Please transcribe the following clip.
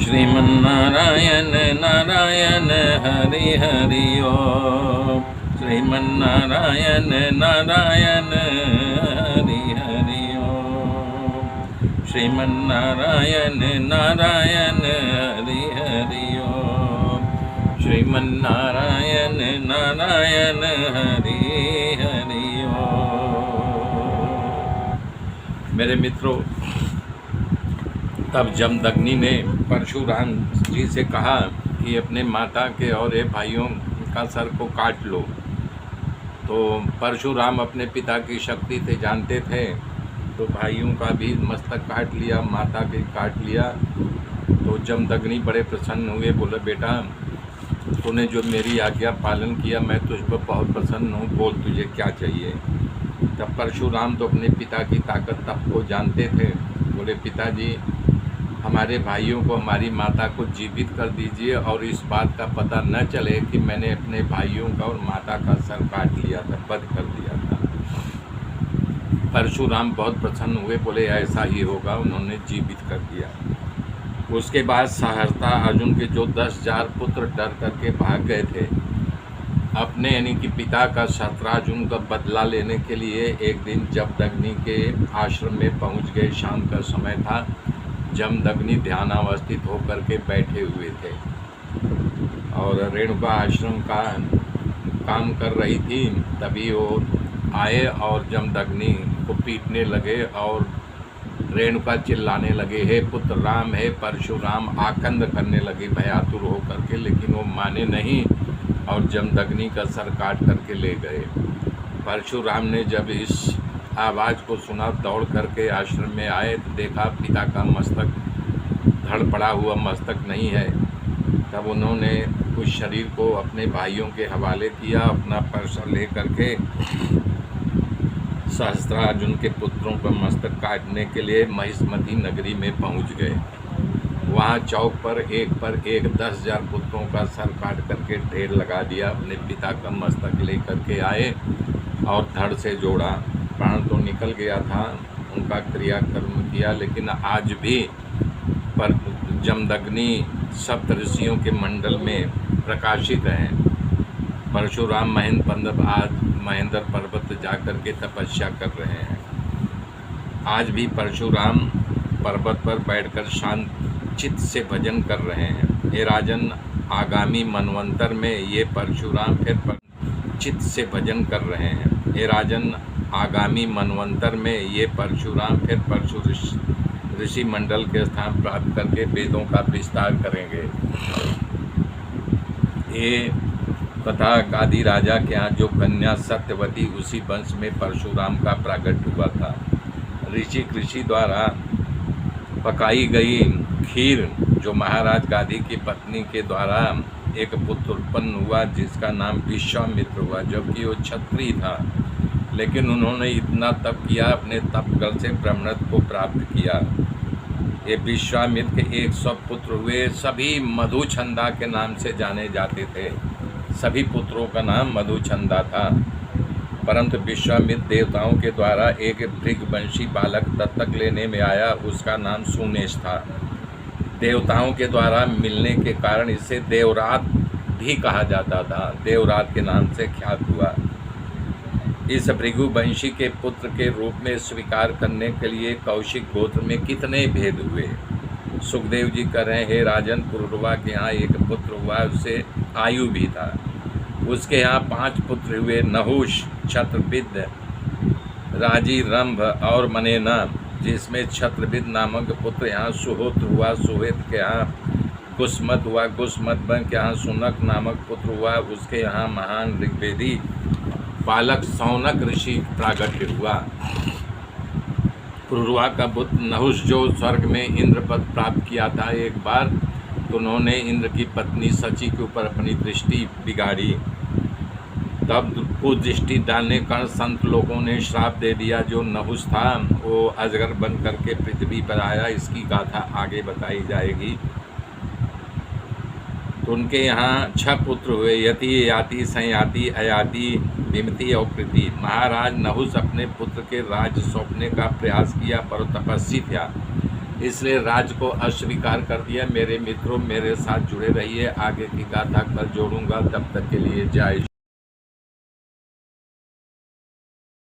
श्रीमन्नारायण नारायण हरि हरि ओम। श्रीमन्नारायण नारायण हरि हरि ओम। श्रीमन्नारायण नारायण हरि हरि ओम। श्रीमन्नारायण नारायण हरि हरि ओम। मेरे मित्रों, तब जमदग्नि ने परशुराम जी से कहा कि अपने माता के और ये भाइयों का सर को काट लो। तो परशुराम अपने पिता की शक्ति से जानते थे, तो भाइयों का भी मस्तक काट लिया, माता के काट लिया। तो जमदग्नि बड़े प्रसन्न हुए, बोले बेटा तूने जो मेरी आज्ञा पालन किया, मैं तुझ पर बहुत प्रसन्न हूँ, बोल तुझे क्या चाहिए। तब परशुराम तो अपने पिता की ताकत तब को जानते थे, बोले पिताजी हमारे भाइयों को, हमारी माता को जीवित कर दीजिए और इस बात का पता न चले कि मैंने अपने भाइयों का और माता का सर काट लिया था, वध कर दिया था। परशुराम बहुत प्रसन्न हुए, बोले ऐसा ही होगा। उन्होंने जीवित कर दिया। उसके बाद सहर्षा अर्जुन के जो 10,000 पुत्र डर करके भाग गए थे, अपने यानी कि पिता का शत्रार्जुन का बदला लेने के लिए एक दिन जमदग्नि के आश्रम में पहुंच गए। शाम का समय था। जमदग्नि ध्यानावस्थित होकर के बैठे हुए थे और रेणुका आश्रम का काम कर रही थी। तभी वो आए और जमदग्नि को पीटने लगे और रेणुका चिल्लाने लगे, हे पुत्र राम, हे परशुराम, आकंद करने लगे भयातुर हो करके, लेकिन वो माने नहीं और जमदग्नि का सर काट करके ले गए। परशुराम ने जब इस आवाज़ को सुना, दौड़ करके आश्रम में आए तो देखा पिता का मस्तक धड़ पड़ा हुआ मस्तक नहीं है। तब उन्होंने उस शरीर को अपने भाइयों के हवाले किया। अपना परसा ले करके सहस्त्रार्जुन के पुत्रों का मस्तक काटने के लिए महिष्मती नगरी में पहुंच गए। वहां चौक पर एक 10,000 पुत्रों का सर काट करके ढेर लगा दिया। अपने पिता का मस्तक ले करके आए और धड़ से जोड़ा। प्राण तो निकल गया था, उनका क्रियाकर्म किया, लेकिन आज भी पर जमदग्नि सप्त ऋषियों के मंडल में प्रकाशित हैं। परशुराम महेंद्र पर्वत जा कर के तपस्या कर रहे हैं। आज भी परशुराम पर्वत पर बैठकर शांत चित्त से भजन कर रहे हैं। हे राजन, आगामी मनवंतर में ये परशुराम फिर चित्त से भजन कर रहे हैं। हे राजन, आगामी मनवंतर में ये परशुराम फिर परशु ऋषि मंडल के स्थान प्राप्त करके वेदों का विस्तार करेंगे। ये तथा गादी राजा के यहाँ जो कन्या सत्यवती, उसी वंश में परशुराम का प्रागट्य हुआ था। ऋषि कृषि द्वारा पकाई गई खीर जो महाराज गादी की पत्नी के द्वारा एक पुत्र उत्पन्न हुआ, जिसका नाम विश्वामित्र हुआ, जबकि वो क्षत्रिय था, लेकिन उन्होंने इतना तप किया, अपने तपगल से ब्रह्मत्व को प्राप्त किया। ये विश्वामित्र के 100 पुत्र हुए। सभी मधुचंदा के नाम से जाने जाते थे। सभी पुत्रों का नाम मधुचंदा था। परंतु विश्वामित्र देवताओं के द्वारा एक भृगवंशी बालक दत्तक लेने में आया, उसका नाम सुनेश था। देवताओं के द्वारा मिलने के कारण इसे देवरात भी कहा जाता था। देवरात के नाम से ख्यात हुआ। इस भृगुवंशी के पुत्र के रूप में स्वीकार करने के लिए कौशिक गोत्र में कितने भेद हुए। सुखदेव जी कह रहे हैं, हे राजन, पुरुरवा के यहाँ एक पुत्र हुआ, उससे आयु भी था। उसके यहाँ 5 पुत्र हुए, नहुष, छत्रविद, राजी, रंभ और मनेना, जिसमें छत्रविद नामक पुत्र यहाँ सुहोत्र हुआ। सुहेत के यहाँ गुस्मत हुआ। गुस्मत के यहाँ सुनक नामक पुत्र हुआ। उसके यहाँ महान ऋग्वेदी बालक सौनक ऋषि प्रागट्य हुआ। पुरुरवा का पुत्र नहुष, जो स्वर्ग में इंद्र पद प्राप्त किया था एक बार, तो उन्होंने इंद्र की पत्नी सची के ऊपर अपनी दृष्टि बिगाड़ी। तब कुदृष्टि डालने का संत लोगों ने श्राप दे दिया। जो नहुष था वो अजगर बन करके पृथ्वी पर आया। इसकी गाथा आगे बताई जाएगी। तो उनके यहाँ 6 पुत्र हुए, यति, याति, संयाति, अयाति, विमति और कृति। महाराज नहुष अपने पुत्र के राज्य सौंपने का प्रयास किया, पर तपस्वी था। इसलिए राज को अस्वीकार कर दिया। मेरे मित्रों, मेरे साथ जुड़े रहिए, आगे की गाथा कल जोड़ूंगा। तब तक के लिए जय